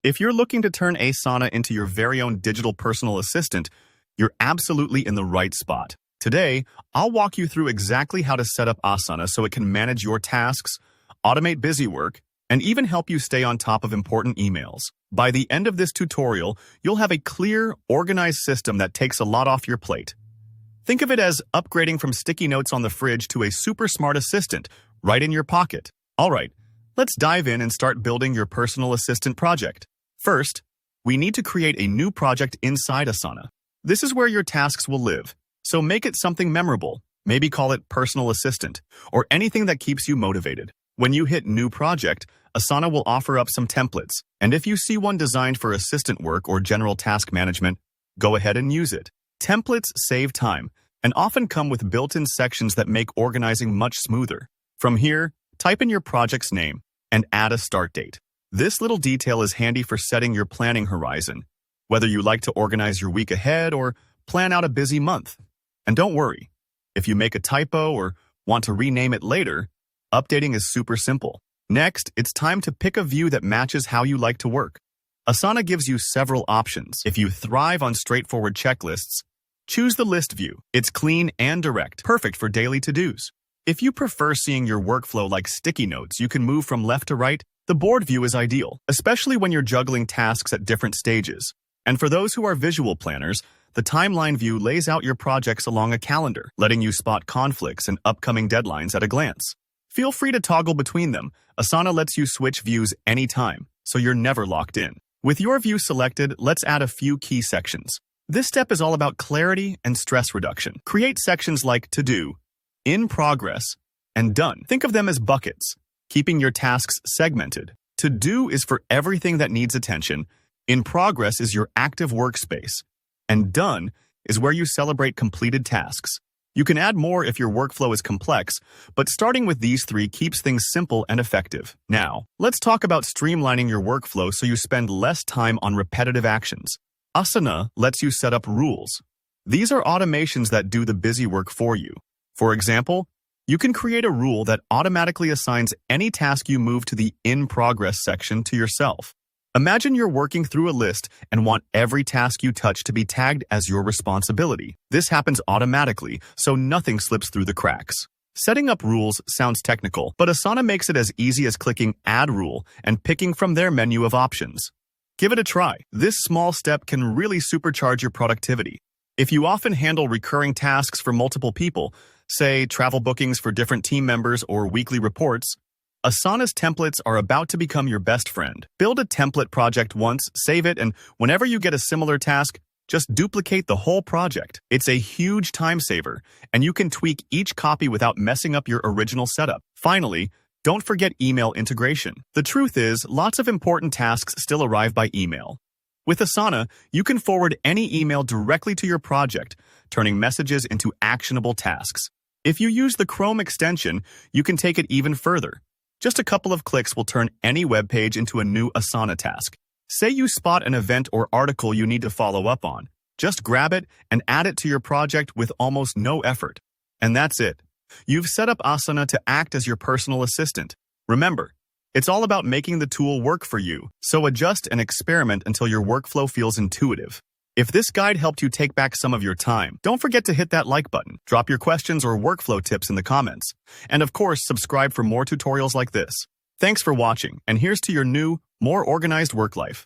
If you're looking to turn Asana into your very own digital personal assistant, you're absolutely in the right spot. Today, I'll walk you through exactly how to set up Asana so it can manage your tasks, automate busy work, and even help you stay on top of important emails. By the end of this tutorial, you'll have a clear, organized system that takes a lot off your plate. Think of it as upgrading from sticky notes on the fridge to a super smart assistant right in your pocket. All right, let's dive in and start building your personal assistant project. First, we need to create a new project inside Asana. This is where your tasks will live, so make it something memorable. Maybe call it Personal Assistant, or anything that keeps you motivated. When you hit New Project, Asana will offer up some templates, and if you see one designed for assistant work or general task management, go ahead and use it. Templates save time, and often come with built-in sections that make organizing much smoother. From here, type in your project's name and add a start date. This little detail is handy for setting your planning horizon, whether you like to organize your week ahead or plan out a busy month. And don't worry, if you make a typo or want to rename it later, updating is super simple. Next, it's time to pick a view that matches how you like to work. Asana gives you several options. If you thrive on straightforward checklists, choose the list view. It's clean and direct, perfect for daily to-dos. If you prefer seeing your workflow like sticky notes, you can move from left to right. The board view is ideal, especially when you're juggling tasks at different stages. And for those who are visual planners, the timeline view lays out your projects along a calendar, letting you spot conflicts and upcoming deadlines at a glance. Feel free to toggle between them. Asana lets you switch views anytime, so you're never locked in. With your view selected, let's add a few key sections. This step is all about clarity and stress reduction. Create sections like To Do, In Progress, and Done. Think of them as buckets, keeping your tasks segmented. To Do is for everything that needs attention. In Progress is your active workspace. And Done is where you celebrate completed tasks. You can add more if your workflow is complex, but starting with these three keeps things simple and effective. Now, let's talk about streamlining your workflow so you spend less time on repetitive actions. Asana lets you set up rules. These are automations that do the busy work for you. For example, you can create a rule that automatically assigns any task you move to the In Progress section to yourself. Imagine you're working through a list and want every task you touch to be tagged as your responsibility. This happens automatically, so nothing slips through the cracks. Setting up rules sounds technical, but Asana makes it as easy as clicking Add Rule and picking from their menu of options. Give it a try. This small step can really supercharge your productivity. If you often handle recurring tasks for multiple people, say travel bookings for different team members or weekly reports, Asana's templates are about to become your best friend. Build a template project once, save it, and whenever you get a similar task, just duplicate the whole project. It's a huge time saver, and you can tweak each copy without messing up your original setup. Finally, don't forget email integration. The truth is, lots of important tasks still arrive by email. With Asana, you can forward any email directly to your project, turning messages into actionable tasks. If you use the Chrome extension, you can take it even further. Just a couple of clicks will turn any web page into a new Asana task. Say you spot an event or article you need to follow up on. Just grab it and add it to your project with almost no effort. And that's it. You've set up Asana to act as your personal assistant. Remember, it's all about making the tool work for you, so adjust and experiment until your workflow feels intuitive. If this guide helped you take back some of your time, don't forget to hit that like button, drop your questions or workflow tips in the comments, and of course, subscribe for more tutorials like this. Thanks for watching, and here's to your new, more organized work life.